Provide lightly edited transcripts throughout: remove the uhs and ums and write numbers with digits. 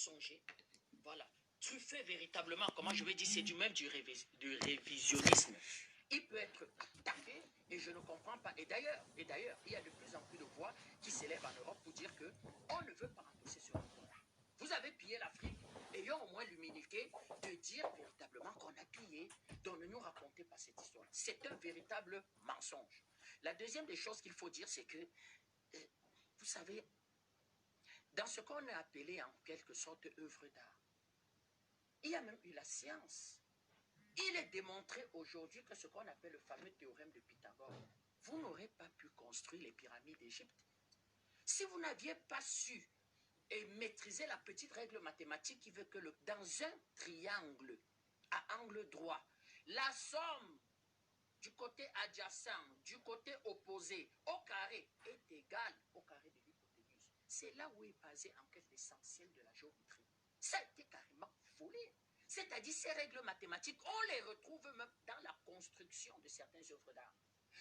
mensonger. Voilà. Truffé véritablement, comment je vais dire, c'est du même du révisionnisme. Il peut être attaqué et je ne comprends pas. Et d'ailleurs, il y a de plus en plus de voix qui s'élèvent en Europe pour dire que on ne veut pas rembourser ce retour. Vous avez pillé l'Afrique, ayons au moins l'humilité de dire véritablement qu'on a pillé, donc ne nous racontez pas cette histoire. C'est un véritable mensonge. La deuxième des choses qu'il faut dire, c'est que, vous savez, dans ce qu'on a appelé en quelque sorte œuvre d'art, il y a même eu la science. Il est démontré aujourd'hui que ce qu'on appelle le fameux théorème de Pythagore, vous n'aurez pas pu construire les pyramides d'Égypte si vous n'aviez pas su et maîtriser la petite règle mathématique qui veut que dans un triangle à angle droit, la somme du côté adjacent, du côté opposé, au carré, est égale au carré de l'hypoténuse. C'est là où est basé en fait l'essentiel de la géométrie. Ça a été carrément foulé. C'est-à-dire ces règles mathématiques, on les retrouve même dans la construction de certaines œuvres d'art.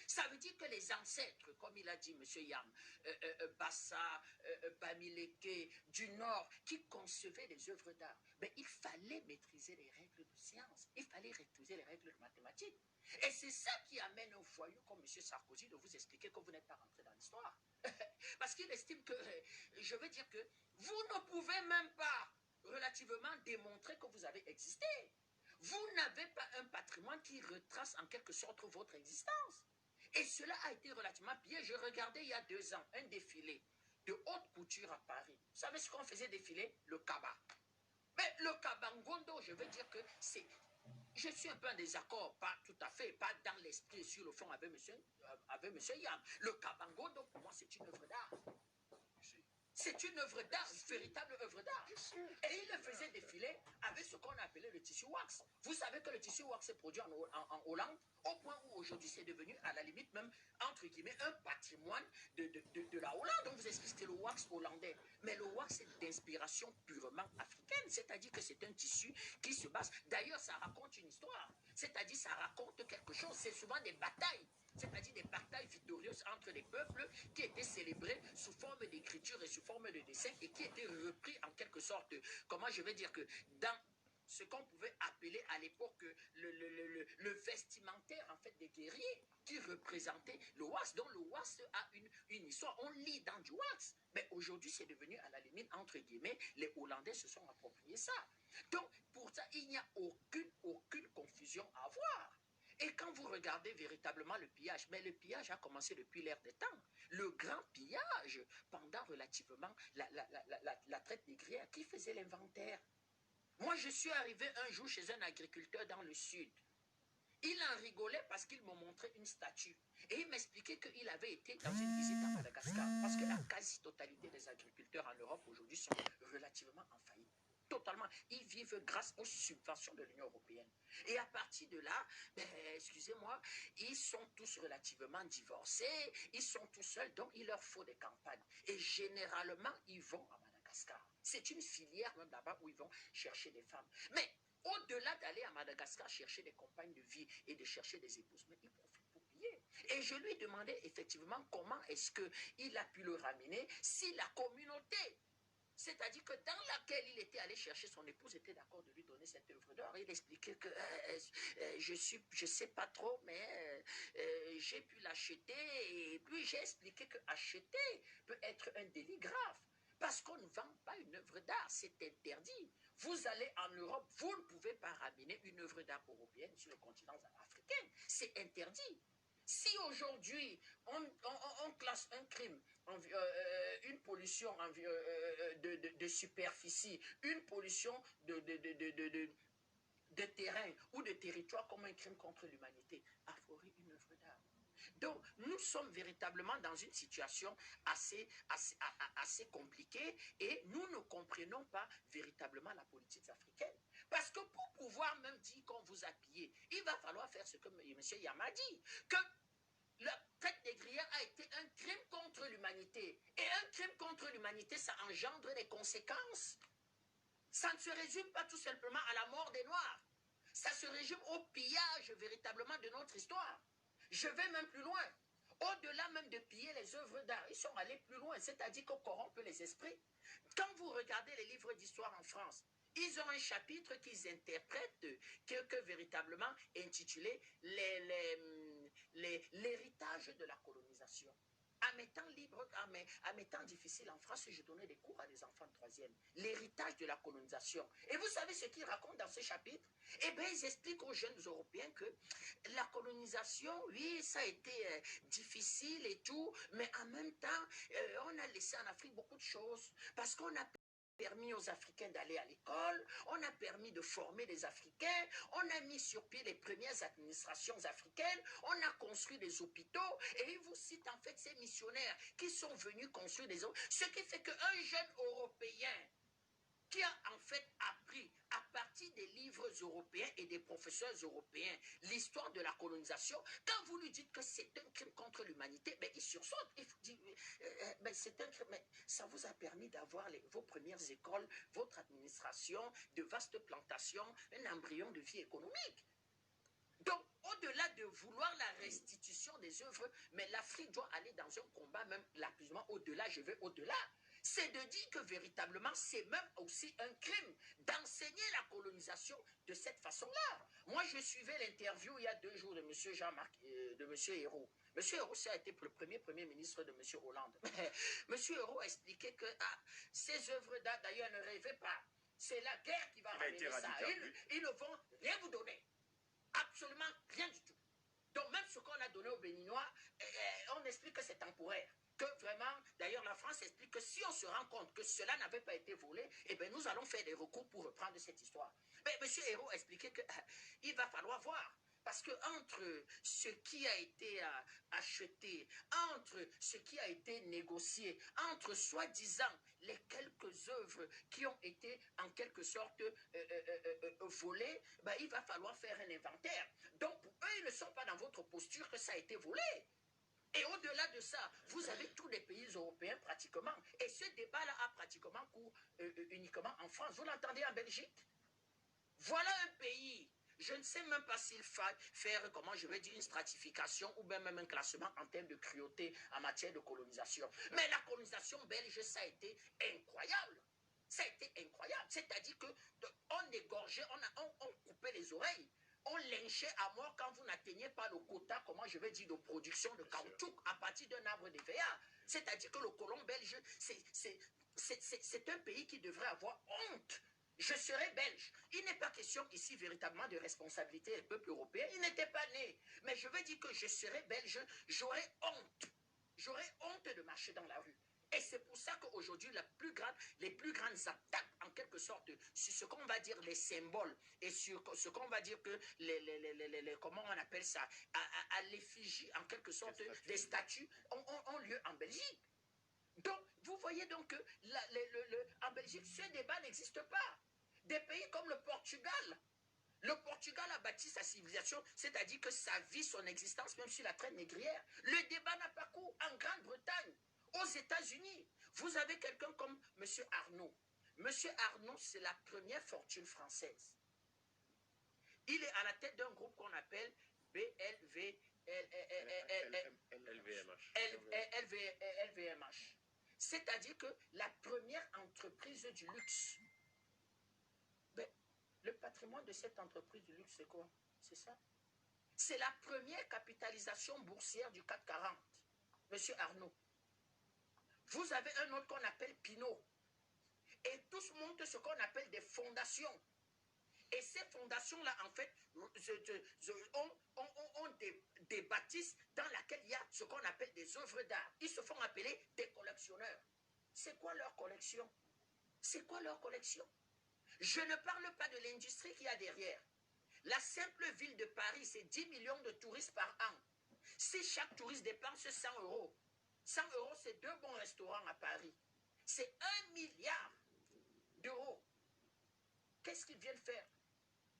Ça veut dire que les ancêtres, comme il a dit M. Yam, Bassa, Bamileke, du Nord, qui concevaient les œuvres d'art, ben, il fallait maîtriser les règles de science, il fallait maîtriser les règles de mathématiques. Et c'est ça qui amène un voyou comme M. Sarkozy de vous expliquer que vous n'êtes pas rentré dans l'histoire. Parce qu'il estime que, je veux dire que vous ne pouvez même pas relativement démontrer que vous avez existé. Vous n'avez pas un patrimoine qui retrace en quelque sorte votre existence. Et cela a été relativement pillé. Je regardais il y a 2 ans un défilé de haute couture à Paris. Vous savez ce qu'on faisait défiler? Le kaba. Mais le kabangondo, je veux dire que c'est... Je suis un peu en désaccord, pas tout à fait, pas dans l'esprit et sur le fond avec monsieur Yam. Le kabangondo, pour moi, c'est une œuvre d'art. C'est une œuvre d'art, une véritable œuvre d'art. Et il le faisait défiler avec ce qu'on appelait le tissu wax. Vous savez que le tissu wax est produit en Hollande, au point où aujourd'hui c'est devenu, à la limite même, entre guillemets, un patrimoine de la Hollande. Donc vous expliquez le wax hollandais. Mais le wax est d'inspiration purement africaine. C'est-à-dire que c'est un tissu qui se base... D'ailleurs, ça raconte une histoire. C'est-à-dire ça raconte quelque chose. C'est souvent des batailles. C'est-à-dire des batailles victorieuses entre les peuples qui étaient célébrées sous forme d'écriture et sous forme de dessin et qui étaient repris en quelque sorte, comment je vais dire que dans ce qu'on pouvait appeler à l'époque le vestimentaire en fait des guerriers qui représentait le wax. Donc le wax a une histoire, on lit dans du wax. Mais aujourd'hui c'est devenu à la limite, entre guillemets, les Hollandais se sont appropriés ça. Donc pour ça, il n'y a aucune confusion à avoir. Et quand vous regardez véritablement le pillage, mais le pillage a commencé depuis l'ère des temps. Le grand pillage, pendant relativement la traite négrière, qui faisait l'inventaire? Moi, je suis arrivé un jour chez un agriculteur dans le sud. Il en rigolait parce qu'il me montrait une statue. Et il m'expliquait qu'il avait été dans une visite à Madagascar. Parce que la quasi-totalité des agriculteurs en Europe aujourd'hui sont relativement en faillite. Totalement. Ils vivent grâce aux subventions de l'Union européenne. Et à partir de là, ben, excusez-moi, ils sont tous relativement divorcés, ils sont tous seuls, donc il leur faut des campagnes. Et généralement, ils vont à Madagascar. C'est une filière même là-bas où ils vont chercher des femmes. Mais au-delà d'aller à Madagascar chercher des compagnes de vie et de chercher des épouses, mais ils profitent pour piller. Et je lui demandais effectivement comment est-ce qu'il a pu le ramener si la communauté, c'est-à-dire que dans laquelle il était allé chercher son épouse, était d'accord de lui donner cette œuvre d'art. Il expliquait que je sais pas trop, mais j'ai pu l'acheter. Et puis j'ai expliqué que acheter peut être un délit grave. Parce qu'on ne vend pas une œuvre d'art, c'est interdit. Vous allez en Europe, vous ne pouvez pas ramener une œuvre d'art européenne sur le continent africain. C'est interdit. Si aujourd'hui, on classe un crime, une pollution de superficie, une pollution de terrain ou de territoire comme un crime contre l'humanité, afforer une œuvre d'art. Donc, nous sommes véritablement dans une situation assez compliquée et nous ne comprenons pas véritablement la politique africaine. Parce que pour pouvoir même dire qu'on vous a pillé, il va falloir faire ce que M. Yama dit, que la traite négrière a été un crime contre l'humanité. Et un crime contre l'humanité, ça engendre des conséquences. Ça ne se résume pas tout simplement à la mort des Noirs. Ça se résume au pillage véritablement de notre histoire. Je vais même plus loin. Au-delà même de piller les œuvres d'art, ils sont allés plus loin, c'est-à-dire qu'on corrompt les esprits. Quand vous regardez regardez les livres d'histoire en France. Ils ont un chapitre qu'ils interprètent, que véritablement intitulé l'héritage de la colonisation. À mes temps libres, à mes temps difficiles en France, je donnais des cours à des enfants de troisième. L'héritage de la colonisation. Et vous savez ce qu'ils racontent dans ce chapitre? Eh bien, ils expliquent aux jeunes Européens que la colonisation, oui, ça a été difficile et tout, mais en même temps, on a laissé en Afrique beaucoup de choses parce qu'on a permis aux Africains d'aller à l'école, on a permis de former les Africains, on a mis sur pied les premières administrations africaines, on a construit des hôpitaux, et ils vous citent en fait ces missionnaires qui sont venus construire des hôpitaux. Ce qui fait qu'un jeune Européen qui a en fait appris à partir des livres européens et des professeurs européens l'histoire de la colonisation, quand vous lui dites que c'est un crime contre l'humanité, ben, il sursaute. Il dit, ben, c'est un crime, mais ça vous a permis d'avoir vos premières écoles, votre administration, de vastes plantations, un embryon de vie économique. Donc, au-delà de vouloir la restitution des œuvres, mais l'Afrique doit aller dans un combat, même l'accusement au-delà, je vais au-delà. C'est de dire que véritablement, c'est même aussi un crime d'enseigner la colonisation de cette façon-là. Moi, je suivais l'interview il y a 2 jours de M. Jean-Marc, de M. Hérault. M. Hérault, ça a été le premier ministre de M. Hollande. M. Hérault a expliqué que ces œuvres d'art, d'ailleurs, ne rêvez pas. C'est la guerre qui va ramener ça. Ils ne vont rien vous donner. Absolument rien du tout. Donc même ce qu'on a donné aux Béninois, on explique que c'est temporaire. Que vraiment, d'ailleurs la France explique que si on se rend compte que cela n'avait pas été volé, eh bien nous allons faire des recours pour reprendre cette histoire. Mais M. Hérault expliquait qu'il va falloir voir. Parce que entre ce qui a été acheté, entre ce qui a été négocié, entre soi-disant les quelques œuvres qui ont été en quelque sorte volées, ben, il va falloir faire un inventaire. Donc pour eux, ils ne sont pas dans votre posture que ça a été volé. Et au-delà de ça, vous avez tous les pays européens pratiquement. Et ce débat-là a pratiquement cours uniquement en France. Vous l'entendez en Belgique? Voilà un pays. Je ne sais même pas s'il faut faire, comment je vais dire, une stratification ou même un classement en termes de cruauté en matière de colonisation. Mais la colonisation belge, ça a été incroyable. Ça a été incroyable. C'est-à-dire qu'on égorgeait, on coupait les oreilles. On lynchait à mort quand vous n'atteignez pas le quota, comment je vais dire, de production de caoutchouc à partir d'un arbre d'EVA. C'est-à-dire que le colon belge, c'est un pays qui devrait avoir honte. Je serai belge. Il n'est pas question ici véritablement de responsabilité des peuples européens. Ils n'étaient pas nés. Mais je veux dire que je serai belge, j'aurais honte. J'aurais honte de marcher dans la rue. Et c'est pour ça qu'aujourd'hui, les plus grandes attaques, en quelque sorte, sur ce qu'on va dire les symboles et sur ce qu'on va dire que comment on appelle ça, à l'effigie, en quelque sorte, des statues ont lieu en Belgique. Donc, vous voyez donc que en Belgique, ce débat n'existe pas. Des pays comme le Portugal a bâti sa civilisation, c'est-à-dire que sa vie, son existence, même sur la traite négrière. Le débat n'a pas cours en Grande-Bretagne, aux États-Unis. Vous avez quelqu'un comme M. Arnault. M. Arnault, c'est la première fortune française. Il est à la tête d'un groupe qu'on appelle LVMH. C'est-à-dire que la première entreprise du luxe. Ben, le patrimoine de cette entreprise du luxe, c'est quoi? C'est ça. C'est la première capitalisation boursière du CAC 40. Monsieur Arnault. Vous avez un autre qu'on appelle Pinault. Et tous montent ce qu'on appelle des fondations. Et ces fondations-là, en fait, ont des bâtisses dans lesquelles il y a ce qu'on appelle des œuvres d'art. Ils se font appeler des collectionneurs. C'est quoi leur collection? C'est quoi leur collection? Je ne parle pas de l'industrie qu'il y a derrière. La simple ville de Paris, c'est 10 millions de touristes par an. Si chaque touriste dépense 100 euros, 100 euros, c'est 2 bons restaurants à Paris. C'est 1 milliard d'euros. Qu'est-ce qu'ils viennent faire?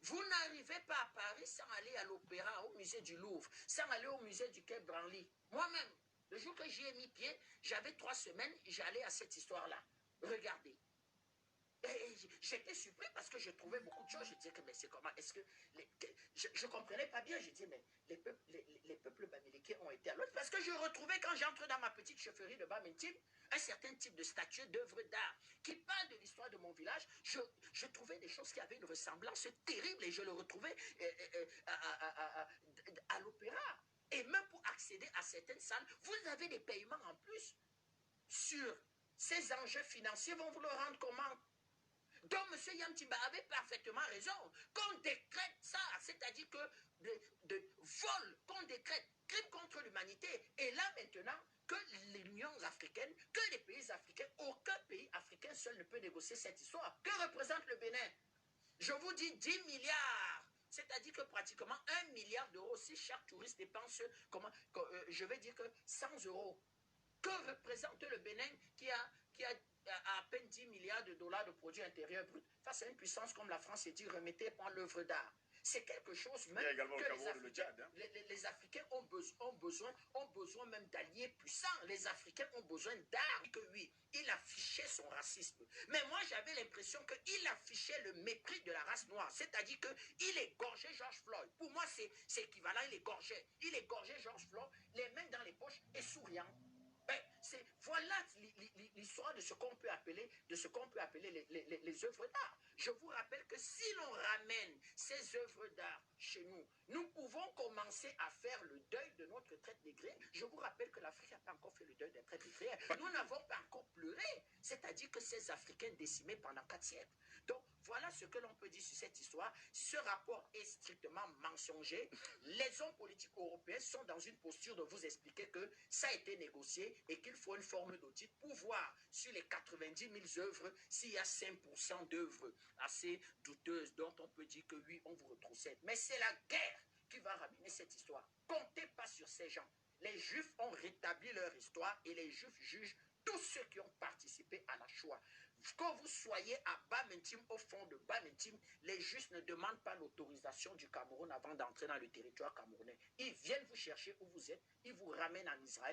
Vous n'arrivez pas à Paris sans aller à l'Opéra, au musée du Louvre, sans aller au musée du Quai Branly. Moi-même, le jour que j'y ai mis pied, j'avais 3 semaines, j'allais à cette histoire-là. Regardez. J'étais surpris parce que je trouvais beaucoup de choses. Je disais que mais c'est comment? Est-ce que je ne comprenais pas bien. Je disais mais les peuples bamileke ont été à l'autre. Parce que je retrouvais quand j'entre dans ma petite chefferie de Bamintine un certain type de statues, d'œuvres d'art qui parlent de l'histoire de village, je trouvais des choses qui avaient une ressemblance terrible et je le retrouvais à l'opéra. Et même pour accéder à certaines salles, vous avez des paiements en plus sur ces enjeux financiers. Vont vous le rendre comment? Donc, M. Yamtimba avait parfaitement raison. Qu'on décrète ça, c'est-à-dire que de vol, qu'on décrète crime contre l'humanité. Et là, maintenant, que l'Union africaine, que les pays africains, aucun pays africain seul ne peut négocier cette histoire. Que représente le Bénin? Je vous dis 10 milliards. C'est-à-dire que pratiquement 1 milliard d'euros, si chaque touriste dépense, je vais dire que 100 euros. Que représente le Bénin qui a à peine 10 milliards de dollars de produits intérieurs bruts face à une puissance comme la France et dit remettez par l'œuvre d'art? C'est quelque chose même que les Africains ont besoin même d'alliés puissants. Les Africains ont besoin d'art. Que oui, il affichait son racisme. Mais moi, j'avais l'impression qu'il affichait le mépris de la race noire. C'est-à-dire qu'il égorgeait George Floyd. Pour moi, c'est équivalent, il égorgeait George Floyd, les mains dans les poches et souriant. Voilà l'histoire de ce qu'on peut appeler, les œuvres d'art. Je vous rappelle que si l'on ramène ces œuvres d'art chez nous, nous pouvons commencer à faire le deuil de notre traite négrière. Je vous rappelle que l'Afrique n'a pas encore fait le deuil de la traite négrière. Nous n'avons pas encore pleuré. C'est-à-dire que ces Africains décimés pendant 4 siècles. Donc, voilà ce que l'on peut dire sur cette histoire. Ce rapport est strictement mensonger. Les hommes politiques européens sont dans une posture de vous expliquer que ça a été négocié et qu'il faut une forme d'audit pour voir sur les 90 000 œuvres s'il y a 5% d'œuvres assez douteuses dont on peut dire que oui, on vous retroussait. Mais c'est la guerre qui va ramener cette histoire. Comptez pas sur ces gens. Les Juifs ont rétabli leur histoire et les Juifs jugent tous ceux qui ont participé à la Shoah. Que vous soyez à Bam-Intim, au fond de Bam-Intim, les Juifs ne demandent pas l'autorisation du Cameroun avant d'entrer dans le territoire camerounais. Ils viennent vous chercher où vous êtes, ils vous ramènent en Israël.